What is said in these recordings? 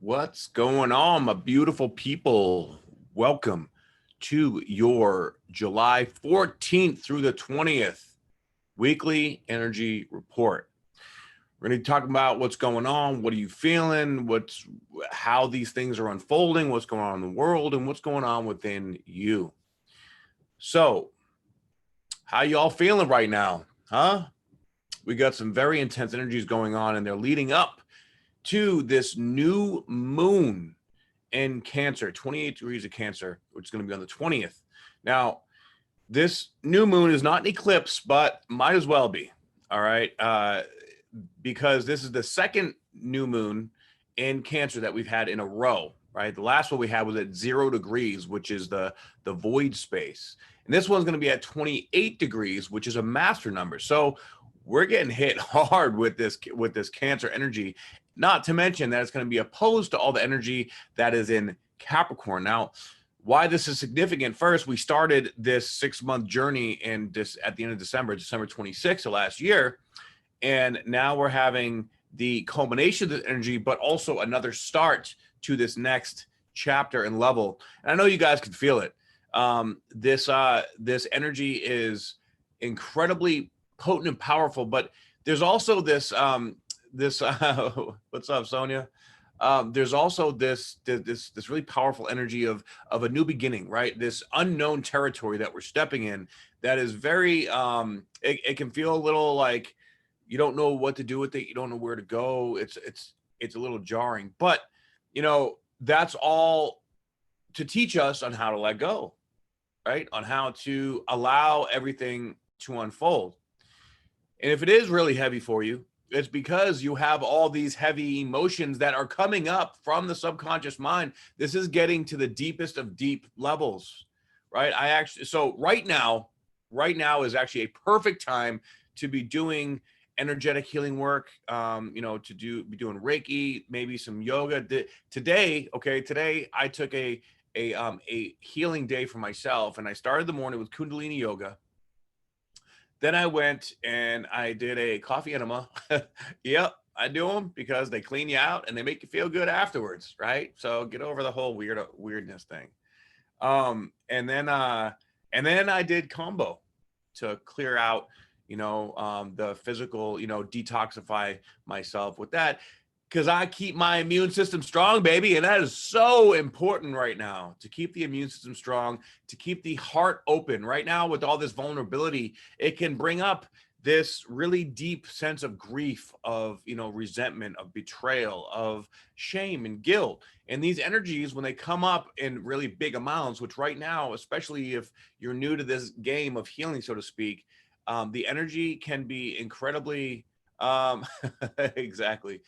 What's going on, my beautiful people? Welcome to your July 14th through the 20th weekly energy report. We're going to talk about what's going on, what are you feeling, how these things are unfolding, what's going on in the world, and what's going on within you. So, how y'all feeling right now? Huh? We got some very intense energies going on, and they're leading up to this new moon in Cancer, 28 degrees of Cancer, which is going to be on the 20th. Now, this new moon is not an eclipse, but might as well be. All right. Because this is the second new moon in Cancer that we've had in a row, right? The last one we had was at 0 degrees, which is the void space. And this one's going to be at 28 degrees, which is a master number. So we're getting hit hard with this Cancer energy. Not to mention that it's going to be opposed to all the energy that is in Capricorn. Now, why this is significant, first, we started this 6-month journey at the end of December 26th of last year. And now we're having the culmination of the energy, but also another start to this next chapter and level. And I know you guys can feel it. This energy is incredibly potent and powerful, but there's also this what's up, Sonia? There's also this really powerful energy of a new beginning, right? This unknown territory that we're stepping in that is very it can feel a little like you don't know what to do with it, you don't know where to go. It's a little jarring, but that's all to teach us on how to let go, right? On how to allow everything to unfold. And if it is really heavy for you, it's because you have all these heavy emotions that are coming up from the subconscious mind. This is getting to the deepest of deep levels, right? So right now is actually a perfect time to be doing energetic healing work, to be doing Reiki, maybe some yoga. Today I took a healing day for myself, and I started the morning with Kundalini yoga. Then I went and I did a coffee enema. Yep, I do them because they clean you out and they make you feel good afterwards, right? So get over the whole weirdness thing. And then I did combo to clear out, the physical, detoxify myself with that. Because I keep my immune system strong, baby. And that is so important right now, to keep the immune system strong, to keep the heart open. Right now, with all this vulnerability, it can bring up this really deep sense of grief, of, resentment, of betrayal, of shame and guilt. And these energies, when they come up in really big amounts, which right now, especially if you're new to this game of healing, so to speak, the energy can be incredibly, exactly.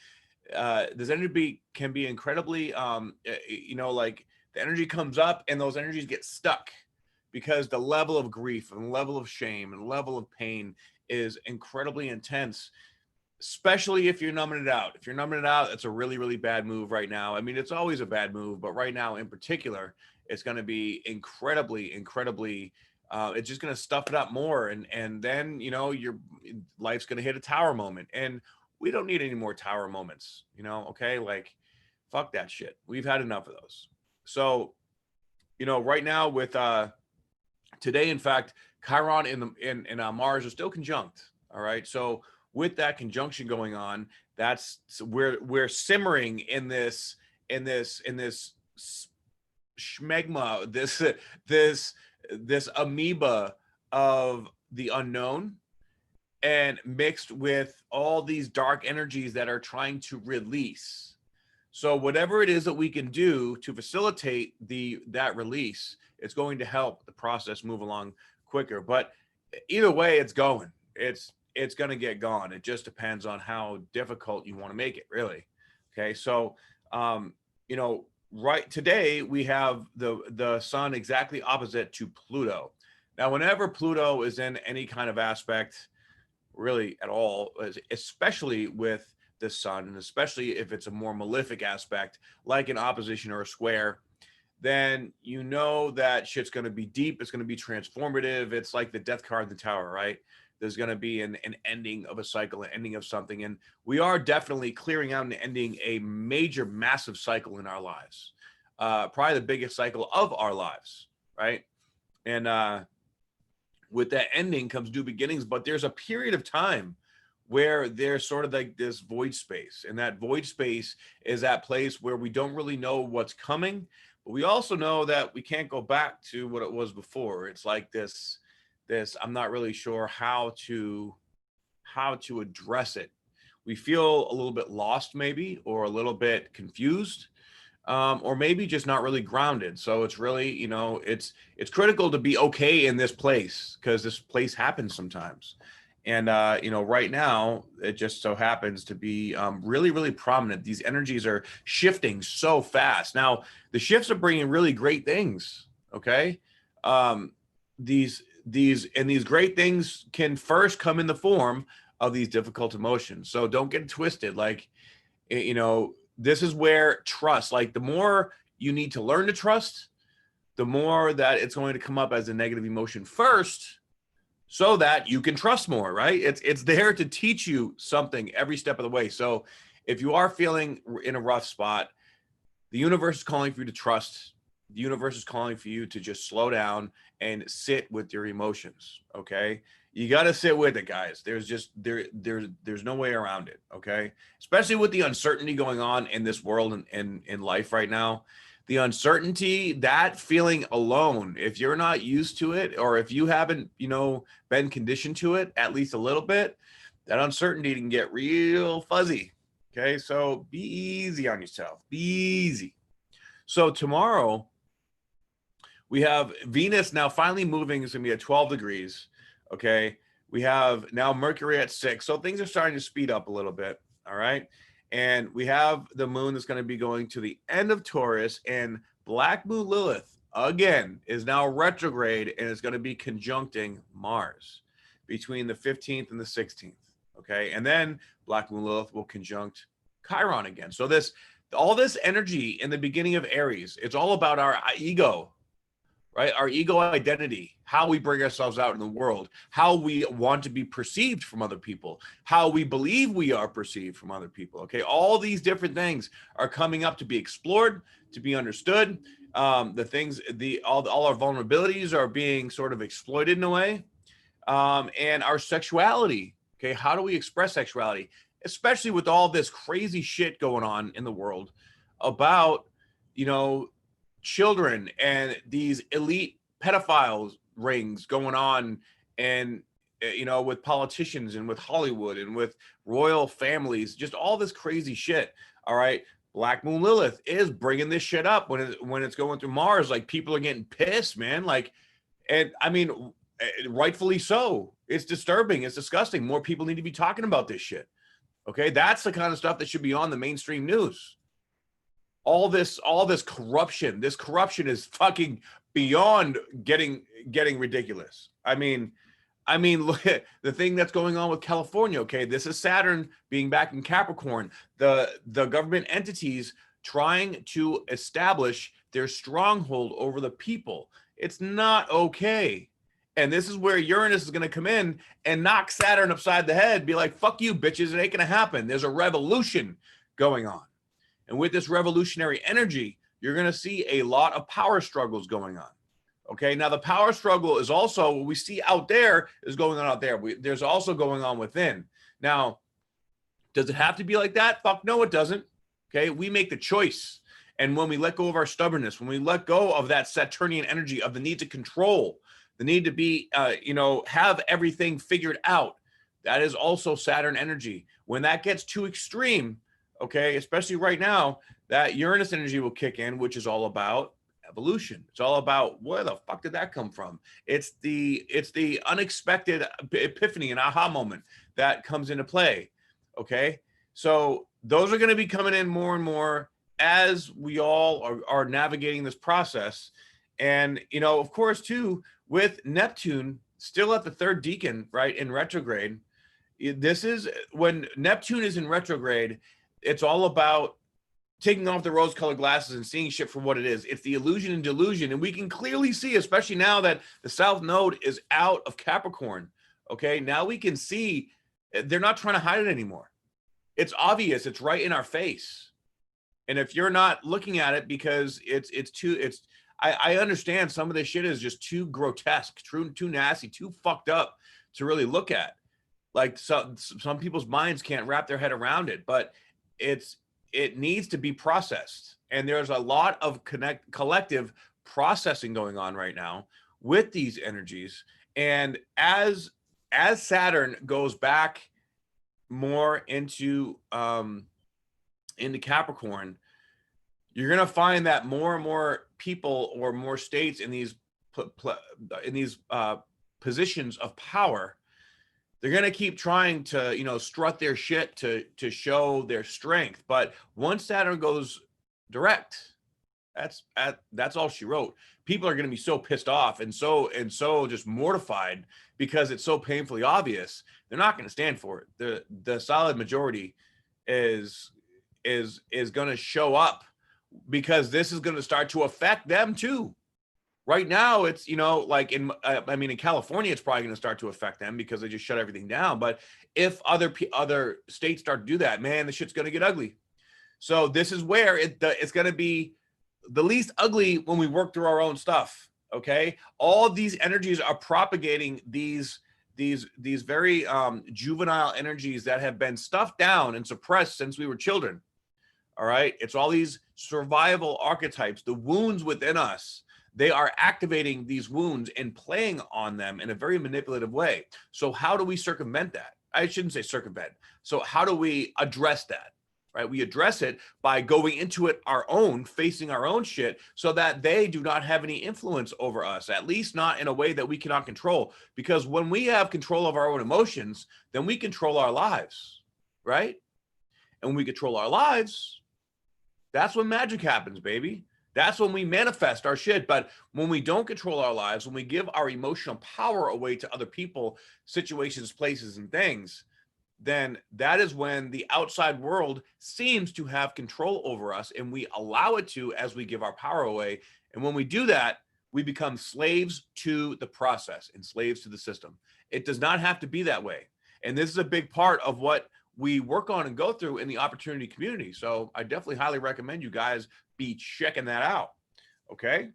This energy can be incredibly, like the energy comes up and those energies get stuck because the level of grief and level of shame and level of pain is incredibly intense, especially if you're numbing it out. If you're numbing it out, it's a really, really bad move right now. I mean, it's always a bad move, but right now in particular, it's going to be incredibly, it's just going to stuff it up more. And then, your life's going to hit a tower moment. And we don't need any more tower moments, okay? Like, fuck that shit. We've had enough of those. So, right now with today, in fact, Chiron and Mars are still conjunct. All right. So with that conjunction going on, we're simmering in this schmegma, this amoeba of the unknown, and mixed with all these dark energies that are trying to release. So whatever it is that we can do to facilitate that release, it's going to help the process move along quicker. But either way, it's going. It's going to get gone. It just depends on how difficult you want to make it, really. Okay, so right today we have the sun exactly opposite to Pluto. Now, whenever Pluto is in any kind of aspect, really at all, especially with the sun, and especially if it's a more malefic aspect like an opposition or a square, then that shit's going to be deep. It's going to be transformative. It's like the death card in the tower, right? there's going to be an ending of a cycle, an ending of something. And we are definitely clearing out and ending a major, massive cycle in our lives. Probably the biggest cycle of our lives, right? And with that ending comes new beginnings, but there's a period of time where there's sort of like this void space. And that void space is that place where we don't really know what's coming, but we also know that we can't go back to what it was before. It's like this, I'm not really sure how to address it. We feel a little bit lost maybe, or a little bit confused, or maybe just not really grounded. So it's really, it's critical to be okay in this place, because this place happens sometimes. And right now it just so happens to be really, really prominent. These energies are shifting so fast. Now the shifts are bringing really great things. Okay, these great things can first come in the form of these difficult emotions. So don't get twisted. Like, this is where trust, like the more you need to learn to trust, the more that it's going to come up as a negative emotion first, so that you can trust more, right? It's there to teach you something every step of the way. So if you are feeling in a rough spot, the universe is calling for you to trust. The universe is calling for you to just slow down and sit with your emotions. Okay, you got to sit with it, guys. There's no way around it. Okay, especially with the uncertainty going on in this world and in life right now. The uncertainty, that feeling alone, if you're not used to it, or if you haven't been conditioned to it at least a little bit, that uncertainty can get real fuzzy. Okay, so be easy on yourself. Be easy. So tomorrow we have Venus now finally moving. It's going to be at 12 degrees. Okay. We have now Mercury at 6. So things are starting to speed up a little bit. All right. And we have the moon that's going to be going to the end of Taurus, and Black Moon Lilith again is now retrograde, and it's going to be conjuncting Mars between the 15th and the 16th. Okay. And then Black Moon Lilith will conjunct Chiron again. So all this energy in the beginning of Aries, it's all about our ego, right? Our ego identity, how we bring ourselves out in the world, how we want to be perceived from other people, how we believe we are perceived from other people. Okay, all these different things are coming up to be explored, to be understood. All our vulnerabilities are being sort of exploited in a way, and our sexuality. Okay, how do we express sexuality, especially with all this crazy shit going on in the world about, children and these elite pedophiles rings going on, and with politicians and with Hollywood and with royal families, just all this crazy shit. All right, Black Moon Lilith is bringing this shit up when it's going through Mars. Like, people are getting pissed, man. Like, and I mean, rightfully so. It's disturbing. It's disgusting. More people need to be talking about this shit. Okay, that's the kind of stuff that should be on the mainstream news. All this corruption. This corruption is fucking beyond getting ridiculous. I mean, look at the thing that's going on with California. Okay, this is Saturn being back in Capricorn. The government entities trying to establish their stronghold over the people. It's not okay. And this is where Uranus is going to come in and knock Saturn upside the head, be like, fuck you, bitches, it ain't going to happen. There's a revolution going on. And with this revolutionary energy, you're going to see a lot of power struggles going on. Okay, now the power struggle is also what we see out there is going on out there. There's also going on within. Now, does it have to be like that? Fuck no, it doesn't. Okay, we make the choice. And when we let go of our stubbornness, when we let go of that Saturnian energy of the need to control, the need to be, have everything figured out, that is also Saturn energy. When that gets too extreme, okay, especially right now, that Uranus energy will kick in, which is all about evolution. It's all about, where the fuck did that come from? It's the unexpected epiphany and aha moment that comes into play. Okay, so those are going to be coming in more and more as we all are navigating this process. And of course, too, with Neptune still at the third decan, right, in retrograde. This is when Neptune is in retrograde. It's all about taking off the rose-colored glasses and seeing shit for what it is. It's the illusion and delusion. And we can clearly see, especially now that the South Node is out of Capricorn, Okay, now we can see they're not trying to hide it anymore. It's obvious, it's right in our face. And if you're not looking at it because I understand some of this shit is just too grotesque, too nasty, too fucked up to really look at. Like some people's minds can't wrap their head around it, but it needs to be processed. And there's a lot of collective processing going on right now with these energies. And as Saturn goes back more into Capricorn, you're going to find that more and more people or more states in these positions of power, they're going to keep trying to, strut their shit to show their strength. But once Saturn goes direct, that's all she wrote. People are going to be so pissed off and so just mortified because it's so painfully obvious. They're not going to stand for it. The solid majority is going to show up, because this is going to start to affect them too. Right now, it's, like in California, it's probably going to start to affect them because they just shut everything down. But if other states start to do that, man, the shit's going to get ugly. So this is where it's going to be the least ugly when we work through our own stuff. Okay, all these energies are propagating these very juvenile energies that have been stuffed down and suppressed since we were children. All right, it's all these survival archetypes, the wounds within us. They are activating these wounds and playing on them in a very manipulative way. So how do we circumvent that? I shouldn't say circumvent. So how do we address that? Right? We address it by going into it our own, facing our own shit, so that they do not have any influence over us, at least not in a way that we cannot control. Because when we have control of our own emotions, then we control our lives, right? And when we control our lives, that's when magic happens, baby. That's when we manifest our shit. But when we don't control our lives, when we give our emotional power away to other people, situations, places, and things, then that is when the outside world seems to have control over us, and we allow it to as we give our power away. And when we do that, we become slaves to the process and slaves to the system. It does not have to be that way. And this is a big part of what we work on and go through in the opportunity community. So I definitely highly recommend you guys be checking that out. Okay.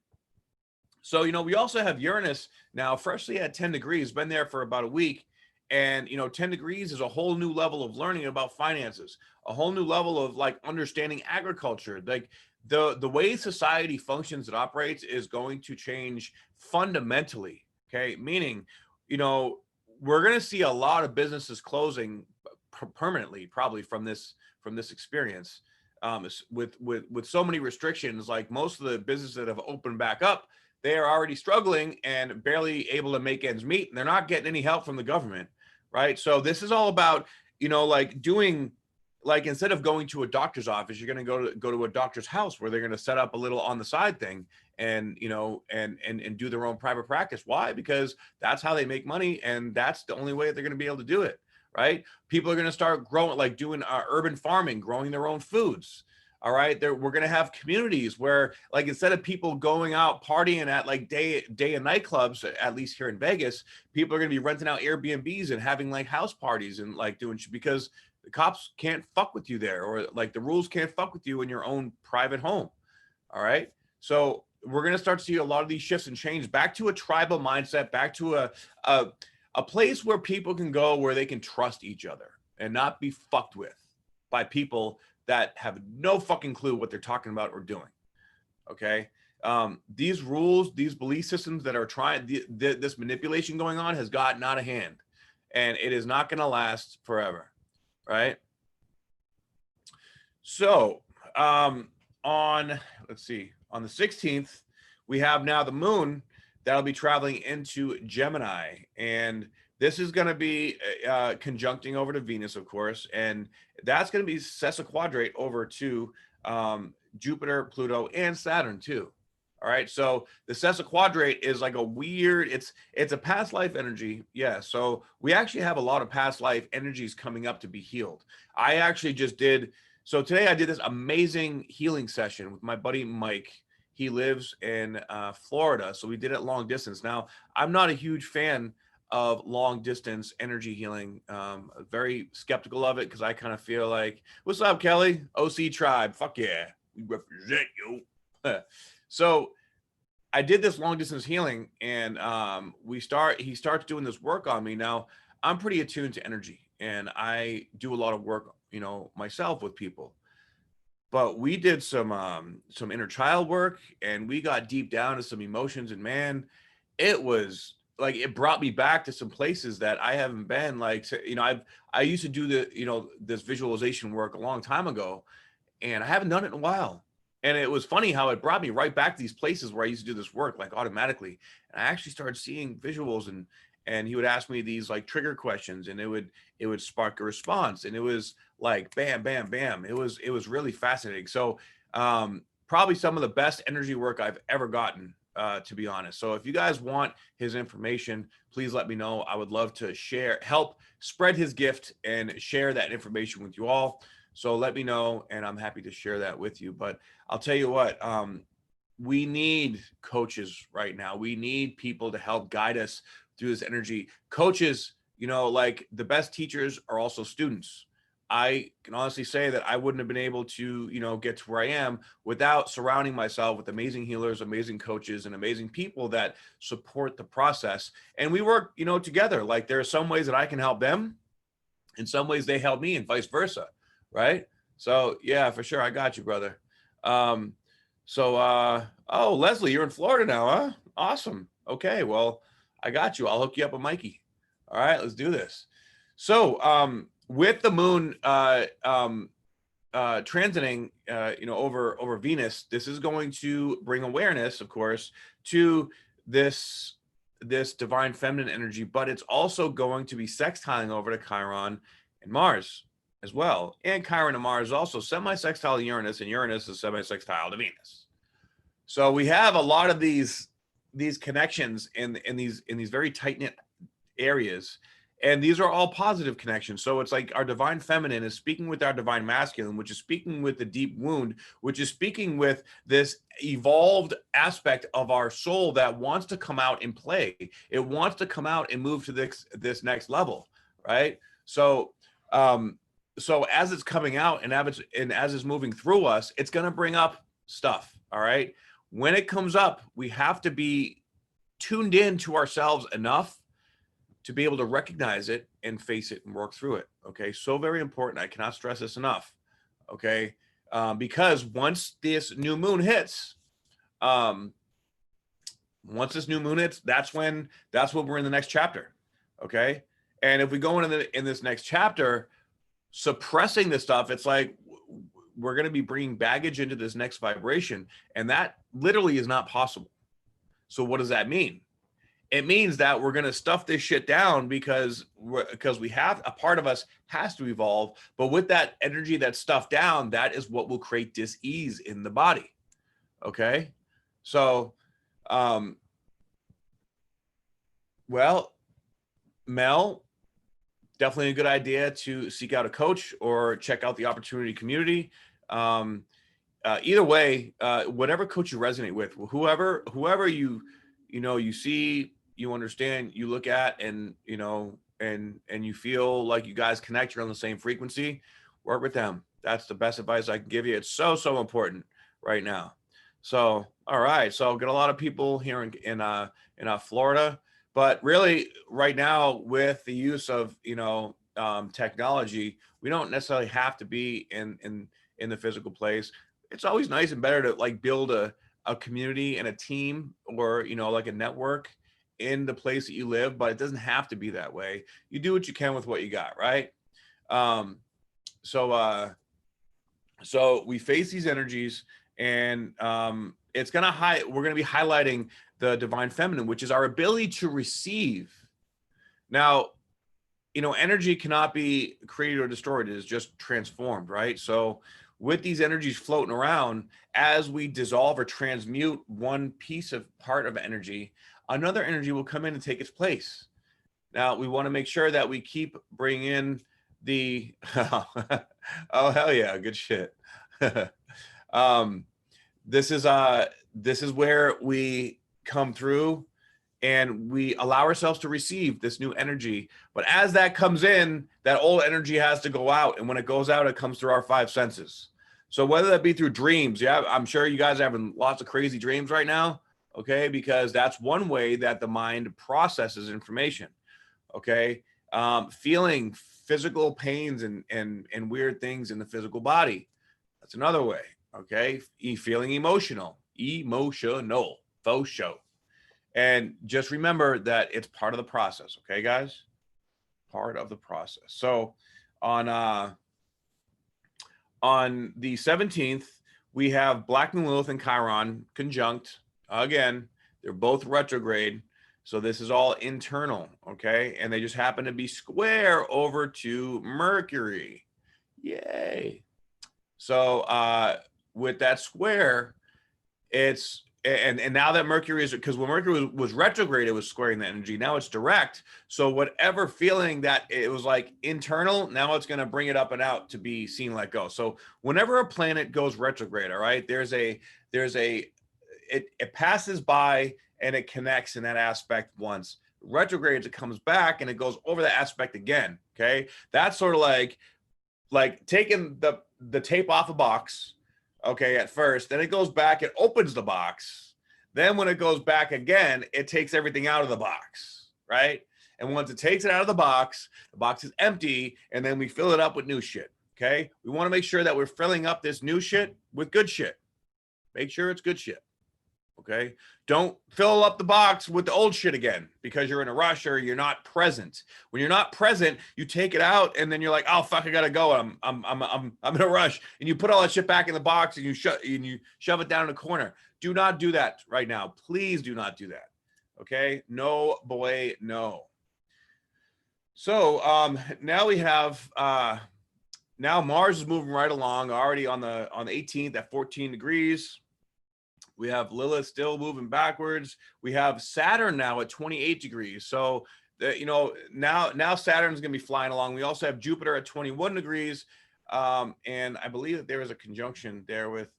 So, we also have Uranus now freshly at 10 degrees, been there for about a week. And, 10 degrees is a whole new level of learning about finances, a whole new level of like understanding agriculture. Like the way society functions and operates is going to change fundamentally. Okay. Meaning, we're going to see a lot of businesses closing permanently, probably from this experience, with so many restrictions. Like most of the businesses that have opened back up, they are already struggling and barely able to make ends meet, and they're not getting any help from the government, right? So this is all about, like doing, like, instead of going to a doctor's office, you're going to go to a doctor's house where they're going to set up a little on the side thing and and do their own private practice. Why? Because that's how they make money, and that's the only way they're going to be able to do it. Right? People are going to start growing, like doing urban farming, growing their own foods. All right. We're going to have communities where, like, instead of people going out partying at like day and nightclubs, at least here in Vegas, people are going to be renting out Airbnbs and having like house parties and like doing shit, because the cops can't fuck with you there, or like the rules can't fuck with you in your own private home. All right. So we're going to start to see a lot of these shifts and change back to a tribal mindset, back to a place where people can go where they can trust each other and not be fucked with by people that have no fucking clue what they're talking about or doing. Okay. These rules, these belief systems that are trying, this manipulation going on has gotten out of hand, and it is not going to last forever. Right. So let's see, on the 16th, we have now the moon that'll be traveling into Gemini, and this is going to be conjuncting over to Venus, of course, and that's going to be sesquiquadrate over to Jupiter, Pluto, and Saturn too. All right, so the sesquiquadrate is like a weird, it's a past life energy. Yeah, so we actually have a lot of past life energies coming up to be healed. I actually just did, so today I did this amazing healing session with my buddy Mike. He lives in Florida, so we did it long distance. Now, I'm not a huge fan of long distance energy healing. Very skeptical of it because I kind of feel like, what's up, Kelly? OC tribe. Fuck yeah. We represent you. So I did this long distance healing, and he starts doing this work on me. Now I'm pretty attuned to energy, and I do a lot of work, myself with people. But we did some inner child work, and we got deep down to some emotions, and man, it was like it brought me back to some places that I haven't been. Like, I used to do this visualization work a long time ago, and I haven't done it in a while. And it was funny how it brought me right back to these places where I used to do this work like automatically. And I actually started seeing visuals, and he would ask me these like trigger questions, and it would spark a response, and it was like bam, bam, bam. It was really fascinating. So probably some of the best energy work I've ever gotten, to be honest. So if you guys want his information, please let me know. I would love to help spread his gift and share that information with you all. So let me know, and I'm happy to share that with you. But I'll tell you what, we need coaches right now. We need people to help guide us through this energy. Coaches, like the best teachers are also students. I can honestly say that I wouldn't have been able to, get to where I am without surrounding myself with amazing healers, amazing coaches, and amazing people that support the process. And we work, together. Like there are some ways that I can help them, in some ways they help me, and vice versa. Right. So yeah, for sure. I got you, brother. Um, oh, Leslie, you're in Florida now, huh? Awesome. Okay. Well, I got you. I'll hook you up with Mikey. All right, let's do this. So, with the moon, transiting, over Venus, this is going to bring awareness, of course, to this divine feminine energy, but it's also going to be sextiling over to Chiron and Mars as well. And Chiron and Mars also semi-sextile to Uranus, and Uranus is semi-sextile to Venus. So we have a lot of these connections in these very tight-knit areas. And these are all positive connections. So it's like our divine feminine is speaking with our divine masculine, which is speaking with the deep wound, which is speaking with this evolved aspect of our soul that wants to come out and play. It wants to come out and move to this next level, right? So as it's coming out, and as it's moving through us, it's going to bring up stuff. All right. When it comes up, we have to be tuned in to ourselves enough to be able to recognize it and face it and work through it. Okay. So very important. I cannot stress this enough. Okay. Because once this new moon hits, that's when we're in the next chapter. Okay. And if we go in this next chapter, suppressing this stuff, it's like we're going to be bringing baggage into this next vibration, and that literally is not possible. So what does that mean? It means that we're going to stuff this shit down because we have a part of us has to evolve, but with that energy that's stuffed down, that is what will create dis-ease in the body. Okay. So well, Mel, definitely a good idea to seek out a coach or check out the opportunity community. Either way, whatever coach you resonate with, whoever you see, you understand, you look at, and you feel like you guys connect, you're on the same frequency, work with them. That's the best advice I can give you. It's so important right now. So, all right. So I've got a lot of people here in Florida. But really, right now, with the use of technology, we don't necessarily have to be in the physical place. It's always nice and better to like build a community and a team, or like a network in the place that you live. But it doesn't have to be that way. You do what you can with what you got, right? So we face these energies, and we're going to be highlighting the divine feminine, which is our ability to receive. Now, energy cannot be created or destroyed. It is just transformed, right? So with these energies floating around, as we dissolve or transmute one part of energy, another energy will come in and take its place. Now, we want to make sure that we keep bringing in the, oh, hell yeah, good shit. This is where we come through and we allow ourselves to receive this new energy. But as that comes in, that old energy has to go out. And when it goes out, it comes through our five senses. So whether that be through dreams, yeah, I'm sure you guys are having lots of crazy dreams right now, okay? Because that's one way that the mind processes information, okay? Feeling physical pains and weird things in the physical body. That's another way, okay? Feeling emotional, faux show. And just remember that it's part of the process, okay, guys? Part of the process. So on the 17th, we have Black Moon Lilith and Chiron conjunct. Again, they're both retrograde. So this is all internal, okay? And they just happen to be square over to Mercury. Yay. So with that square, it's and now that Mercury is, because when Mercury was retrograde, it was squaring the energy. Now it's direct. So whatever feeling that it was like internal, now it's going to bring it up and out to be seen, let go. So whenever a planet goes retrograde, all right, it passes by and it connects in that aspect once. Retrogrades, it comes back and it goes over the aspect again. Okay, that's sort of like taking the tape off a box. Okay, at first, then it goes back, it opens the box. Then when it goes back again, it takes everything out of the box, right? And once it takes it out of the box is empty, and then we fill it up with new shit, okay? We want to make sure that we're filling up this new shit with good shit. Make sure it's good shit, okay? Don't fill up the box with the old shit again because you're in a rush or you're not present. When you're not present, you take it out and then you're like, oh fuck, I gotta go. I'm in a rush, and you put all that shit back in the box and you shove it down in a corner. Do not do that right now. Please do not do that. Okay, no boy, no. So now we have now Mars is moving right along already on the 18th at 14 degrees. We have Lilith still moving backwards. We have Saturn now at 28 degrees. So, now Saturn's going to be flying along. We also have Jupiter at 21 degrees. And I believe that there is a conjunction there with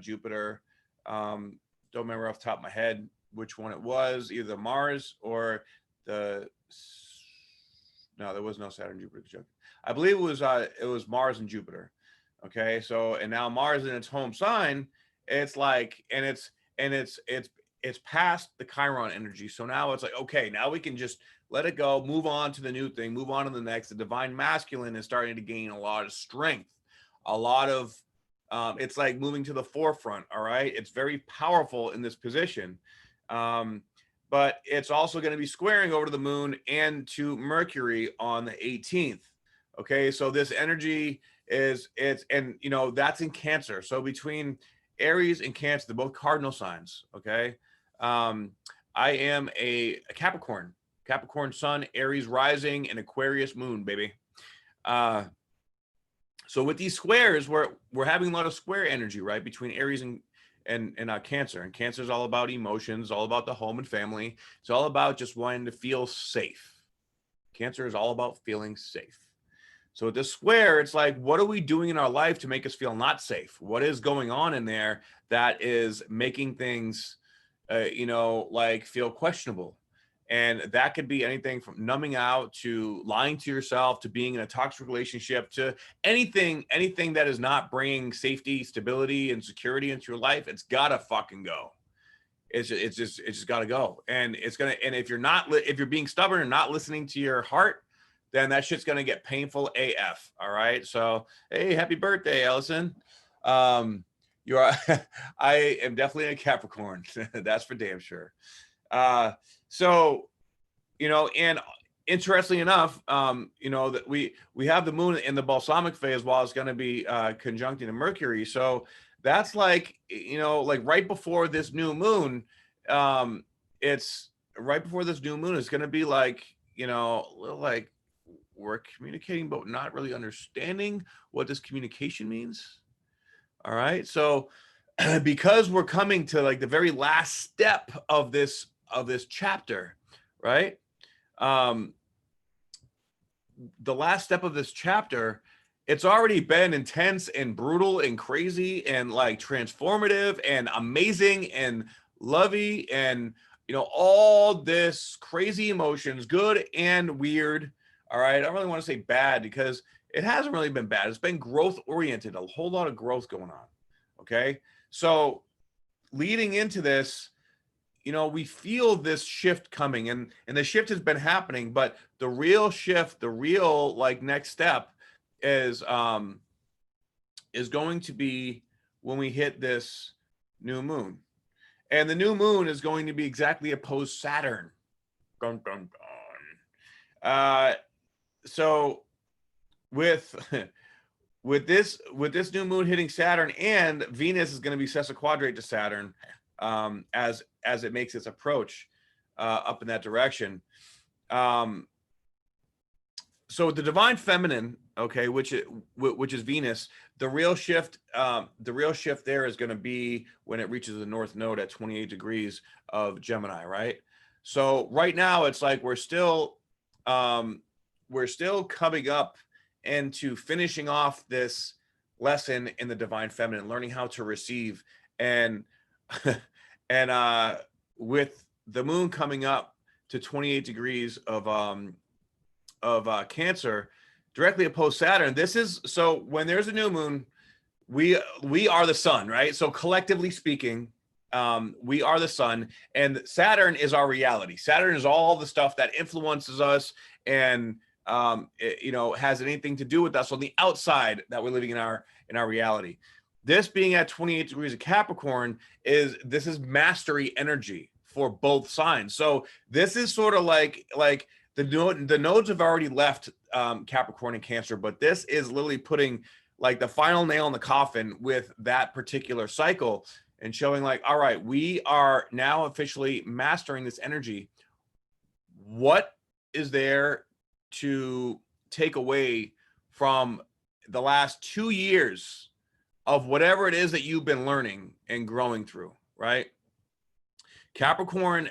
Jupiter. Don't remember off the top of my head which one it was, either Mars or no, there was no Saturn Jupiter conjunction. I believe it was Mars and Jupiter. Okay, so and now Mars in its home sign, it's like, and it's past the Chiron energy. So now it's like, okay, now we can just let it go, move on to the new thing, move on to the next. The divine masculine is starting to gain a lot of strength, a lot of it's like moving to the forefront. All right, it's very powerful in this position, but it's also going to be squaring over to the moon and to Mercury on the 18th. Okay, so this energy is that's in Cancer. So between Aries and Cancer, they're both cardinal signs. Okay, I am a Capricorn sun, Aries rising, and Aquarius moon, baby. So with these squares, we're having a lot of square energy, right, between Aries and Cancer. And Cancer is all about emotions, all about the home and family. It's all about just wanting to feel safe. Cancer is all about feeling safe. So with the square, it's like, what are we doing in our life to make us feel not safe? What is going on in there that is making things, feel questionable? And that could be anything from numbing out to lying to yourself to being in a toxic relationship to anything that is not bringing safety, stability, and security into your life. It's gotta fucking go. It's just gotta go. And if you're being stubborn and not listening to your heart, then that shit's gonna get painful AF. All right. So hey, happy birthday, Ellison. You are I am definitely a Capricorn. That's for damn sure. So, and interestingly enough, that we have the moon in the balsamic phase while it's going to be conjuncting to Mercury. So that's like right before this new moon. It's right before this new moon is going to be like, a little like we're communicating, but not really understanding what this communication means. All right. So because we're coming to like the very last step of this chapter, right? The last step of this chapter, it's already been intense and brutal and crazy and like transformative and amazing and lovey and all this crazy emotions, good and weird. All right. I don't really want to say bad because it hasn't really been bad. It's been growth oriented, a whole lot of growth going on. Okay. So leading into this, we feel this shift coming, and the shift has been happening, but the real shift, the real like next step is going to be when we hit this new moon. And the new moon is going to be exactly opposed Saturn. Dun, dun, dun. So with with this new moon hitting Saturn, and Venus is going to be sesquiquadrate to Saturn, as it makes its approach up in that direction. So the divine feminine, okay, which is Venus, the real shift there is going to be when it reaches the north node at 28 degrees of Gemini, right? So right now it's like we're still coming up into finishing off this lesson in the divine feminine, learning how to receive, and and with the moon coming up to 28 degrees of Cancer, directly opposed Saturn. This is so when there's a new moon, we are the sun, right? So collectively speaking, we are the sun, and Saturn is our reality. Saturn is all the stuff that influences us and has anything to do with us on the outside that we're living in our reality. This being at 28 degrees of Capricorn this is mastery energy for both signs. So this is sort of like the nodes have already left Capricorn and Cancer, but this is literally putting like the final nail in the coffin with that particular cycle and showing like, all right, we are now officially mastering this energy. What is there to take away from the last 2 years of whatever it is that you've been learning and growing through, right? Capricorn,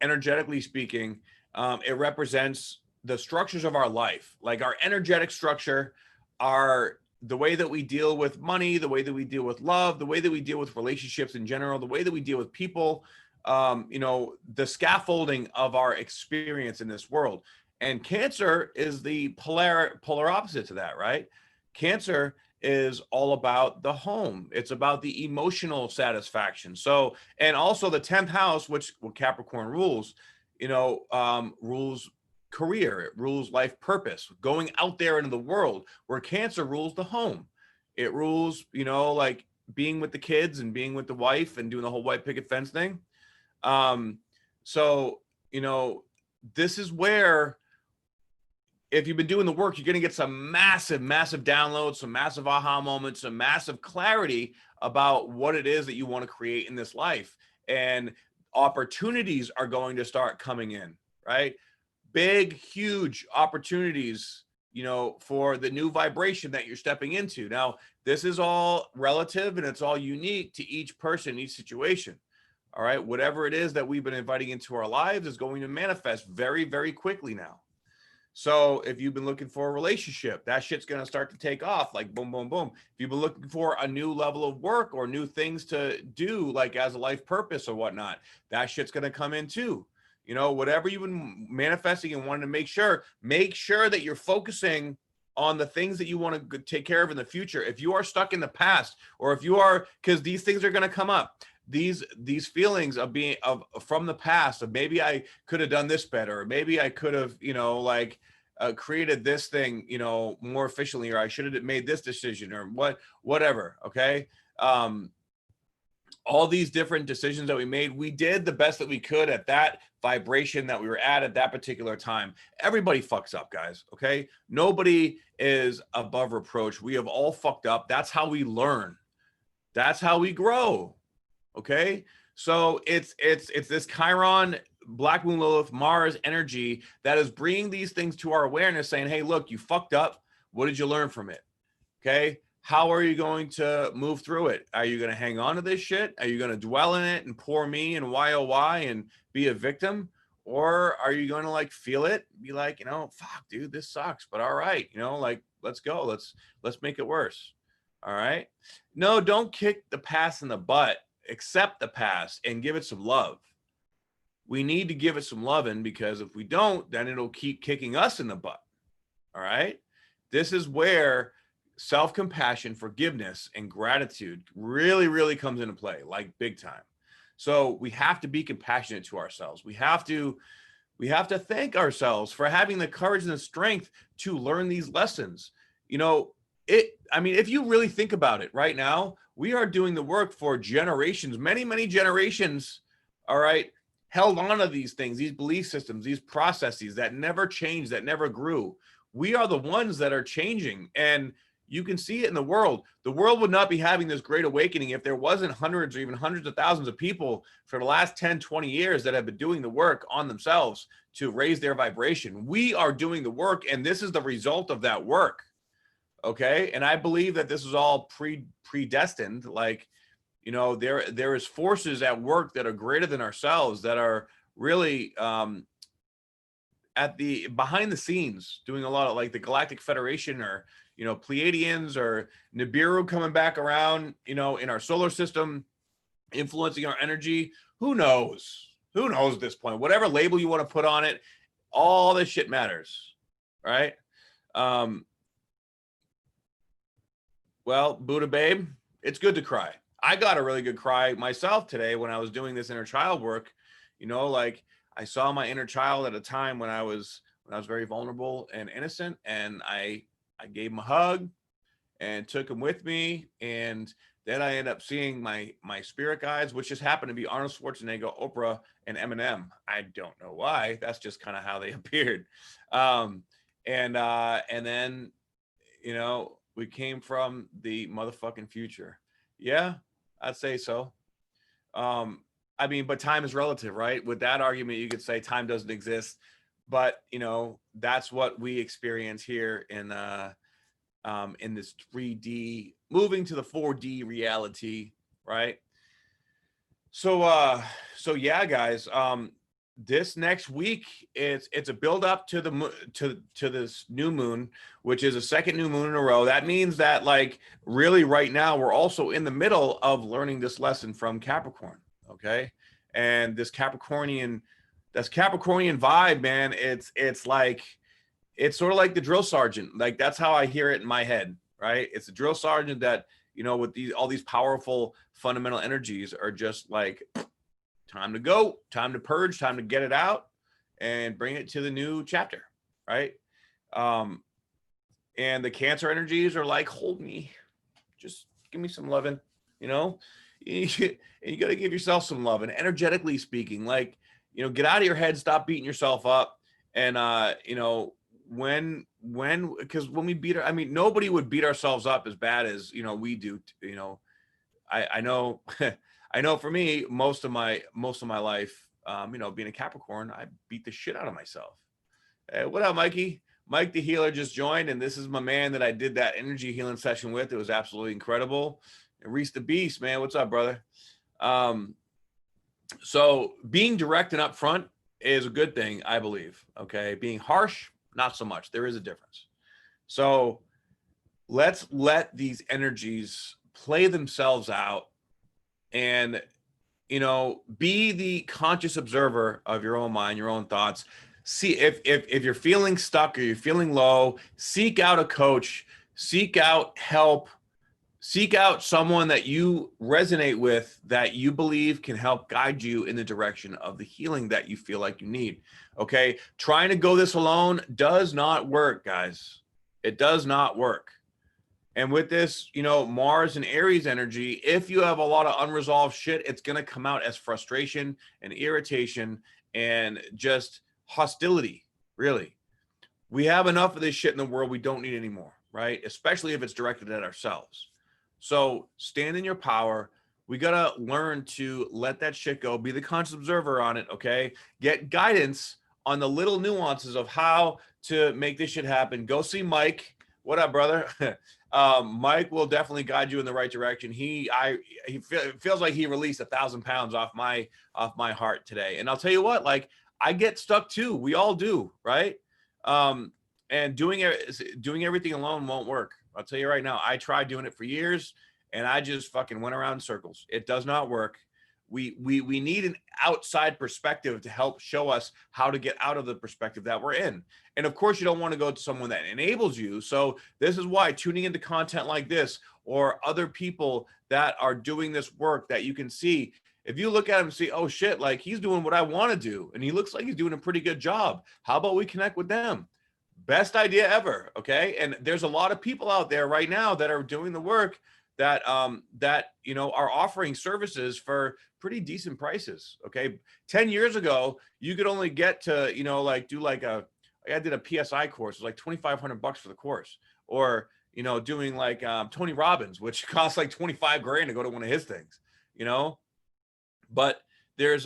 energetically speaking, it represents the structures of our life, like our energetic structure, the way that we deal with money, the way that we deal with love, the way that we deal with relationships in general, the way that we deal with people, the scaffolding of our experience in this world. And Cancer is the polar opposite to that, right? Cancer is all about the home. It's about the emotional satisfaction. So, and also the 10th house, which Capricorn rules, rules career, it rules life purpose, going out there into the world, where Cancer rules the home. It rules, like being with the kids and being with the wife and doing the whole white picket fence thing. So, this is where, if you've been doing the work, you're going to get some massive, massive downloads, some massive aha moments, some massive clarity about what it is that you want to create in this life. And opportunities are going to start coming in, right? Big, huge opportunities, for the new vibration that you're stepping into. Now, this is all relative and it's all unique to each person, each situation. All right. Whatever it is that we've been inviting into our lives is going to manifest very, very quickly now. So if you've been looking for a relationship, that shit's going to start to take off like boom, boom, boom. If you've been looking for a new level of work or new things to do, like as a life purpose or whatnot, that shit's going to come in too. Whatever you've been manifesting and wanting to make sure that you're focusing on the things that you want to take care of in the future. If you are stuck in the past, or if you are, because these things are going to come up, these feelings of being from the past, of maybe I could have done this better, or maybe I could have created this thing more efficiently, or I should have made this decision, or whatever. Okay. All these different decisions that we made, we did the best that we could at that vibration that we were at that particular time. Everybody fucks up, guys. Okay. Nobody is above reproach. We have all fucked up. That's how we learn. That's how we grow. Okay. So it's this Chiron, Black Moon Lilith, Mars energy that is bringing these things to our awareness, saying, hey, look, you fucked up. What did you learn from it? Okay. How are you going to move through it? Are you going to hang on to this shit? Are you going to dwell in it and poor me and why, oh, why, and be a victim? Or are you going to feel it, be like, fuck, dude, this sucks, but all right. Let's go. Let's make it worse. All right. No, don't kick the past in the butt. Accept the past and give it some love. we need to give it some loving, because if we don't, then it'll keep kicking us in the butt. All right. This is where self-compassion, forgiveness, and gratitude really, really comes into play, like big time. So we have to be compassionate to ourselves. We have to thank ourselves for having the courage and the strength to learn these lessons. You know, I mean, if you really think about it right now, we are doing the work for generations, many, many generations. All right. Held on to these things, these belief systems, these processes that never changed, that never grew. We are the ones that are changing. And you can see it in the world. The world would not be having this great awakening if there wasn't hundreds or even hundreds of thousands of people for the last 10, 20 years that have been doing the work on themselves to raise their vibration. We are doing the work, and this is the result of that work. Okay. And I believe that this is all predestined. Like, you know, there is forces at work that are greater than ourselves, that are really at the behind the scenes doing a lot of, like, the Galactic Federation, or, you know, Pleiadians, or Nibiru coming back around, you know, in our solar system, influencing our energy. Who knows? Who knows at this point? Whatever label you want to put on it, all this shit matters, right? Well, Buddha babe, it's good to cry. I got a really good cry myself today when I was doing this inner child work. You know, like, I saw my inner child at a time when I was very vulnerable and innocent, and I gave him a hug and took him with me, and then I ended up seeing my spirit guides, which just happened to be Arnold Schwarzenegger, Oprah, and Eminem. I don't know why. That's just kind of how they appeared. And then, you know, we came from the motherfucking future. Yeah, I'd say so. I mean, but time is relative, right? With that argument, you could say time doesn't exist, but, you know, that's what we experience here in this 3D, moving to the 4D reality, right? So yeah, guys, this next week, it's a build up to to this new moon, which is a second new moon in a row. That means that, like, really right now we're also in the middle of learning this lesson from Capricorn. Okay. And this Capricornian vibe, man, it's like, it's sort of like the drill sergeant. Like, that's how I hear it in my head, right? It's a drill sergeant that, you know, with all these powerful fundamental energies, are just like, time to go, time to purge, time to get it out and bring it to the new chapter, right? And the Cancer energies are like, hold me, just give me some loving, you know? You got to give yourself some love. And energetically speaking, like, you know, get out of your head, stop beating yourself up. And, you know, because when we beat I mean, nobody would beat ourselves up as bad as, you know, we do. You know, I know, I know for me, most of my life, you know, being a Capricorn, I beat the shit out of myself. Hey, what up, Mikey? Mike the healer just joined, and this is my man that I did that energy healing session with. It was absolutely incredible. And Reese the Beast, man, what's up, brother? So being direct and upfront is a good thing, I believe. Okay, being harsh, not so much. There is a difference. So let's let these energies play themselves out, and, you know, be the conscious observer of your own mind, your own thoughts. See if you're feeling stuck or you're feeling low, seek out a coach, seek out help, seek out someone that you resonate with, that you believe can help guide you in the direction of the healing that you feel like you need. Okay. Trying to go this alone does not work, guys. It does not work. And with this, you know, Mars and Aries energy, if you have a lot of unresolved shit, it's going to come out as frustration and irritation and just hostility, really. We have enough of this shit in the world. We don't need any more, right? Especially if it's directed at ourselves. So stand in your power. We got to learn to let that shit go. Be the conscious observer on it, okay? Get guidance on the little nuances of how to make this shit happen. Go see Mike. What up, brother? Mike will definitely guide you in the right direction. He feels like he released 1,000 pounds off my heart today. And I'll tell you what, like, I get stuck too. We all do, right? And doing everything alone won't work. I'll tell you right now, I tried doing it for years and I just fucking went around in circles. It does not work. we need an outside perspective to help show us how to get out of the perspective that we're in. And of course, you don't want to go to someone that enables you. So this is why tuning into content like this, or other people that are doing this work that you can see, if you look at him and see, oh shit, like he's doing what I want to do, and he looks like he's doing a pretty good job, how about we connect with them? Best idea ever. Okay. And there's a lot of people out there right now that are doing the work that are offering services for pretty decent prices. Okay. 10 years ago, you could only get to, like do like I did a PSI course. It was like $2,500 for the course, or, doing like Tony Robbins, which costs like 25 grand to go to one of his things, but there's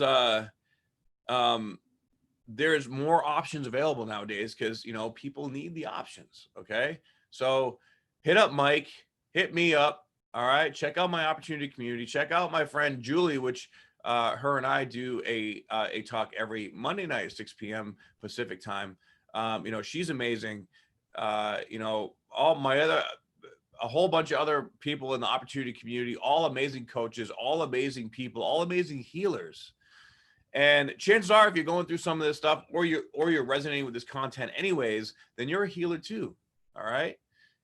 there's more options available nowadays, because people need the options. Okay, so hit up Mike, hit me up. All right, check out my opportunity community, check out my friend Julie, which her and I do a talk every Monday night at 6 p.m. Pacific time. She's amazing. All my other, a whole bunch of other people in the opportunity community, all amazing coaches, all amazing people, all amazing healers. And chances are, if you're going through some of this stuff, or you're resonating with this content anyways, then you're a healer too. All right.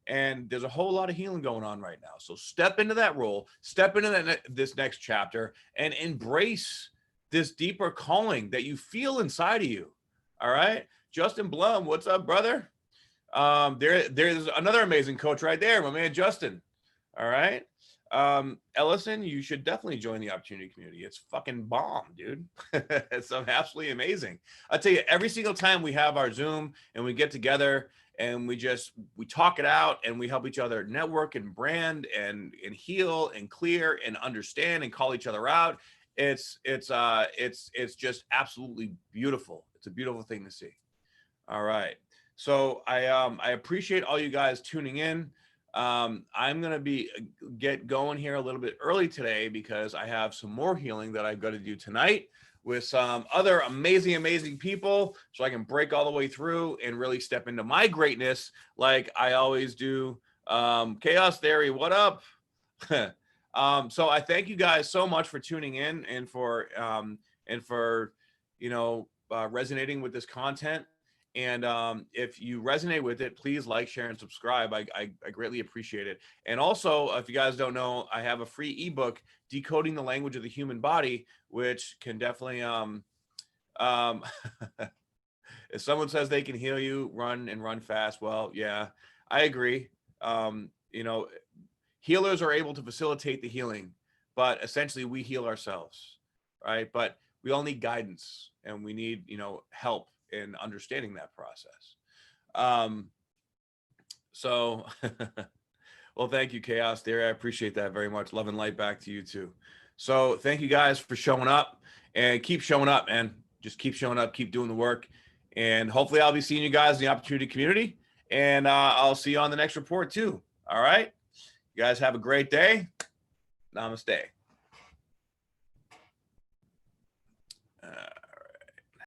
And there's a whole lot of healing going on right now. So step into that role, step into this next chapter, and embrace this deeper calling that you feel inside of you. All right. Justin Blum, what's up, brother? There's another amazing coach right there, my man, Justin. All right. Ellison, you should definitely join the opportunity community. It's fucking bomb, dude. It's absolutely amazing. I tell you, every single time we have our Zoom and we get together and we talk it out, and we help each other network and brand and heal and clear and understand and call each other out. It's just absolutely beautiful. It's a beautiful thing to see. All right. So I appreciate all you guys tuning in. I'm going to get going here a little bit early today, because I have some more healing that I've got to do tonight with some other amazing people, so I can break all the way through and really step into my greatness like I always do. Chaos Theory, what up? So I thank you guys so much for tuning in, and for resonating with this content. And if you resonate with it, please like, share, and subscribe. I greatly appreciate it. And also, if you guys don't know, I have a free ebook, Decoding the Language of the Human Body, which can definitely, if someone says they can heal you, run fast. Well, yeah, I agree. Healers are able to facilitate the healing, but essentially we heal ourselves, right? But we all need guidance, and we need, help in understanding that process. Well, thank you, Chaos Theory. I appreciate that very much. Love and light back to you too. So thank you guys for showing up, and keep showing up, man. Just keep showing up, keep doing the work. And hopefully I'll be seeing you guys in the opportunity community, and I'll see you on the next report too. All right. You guys have a great day. Namaste.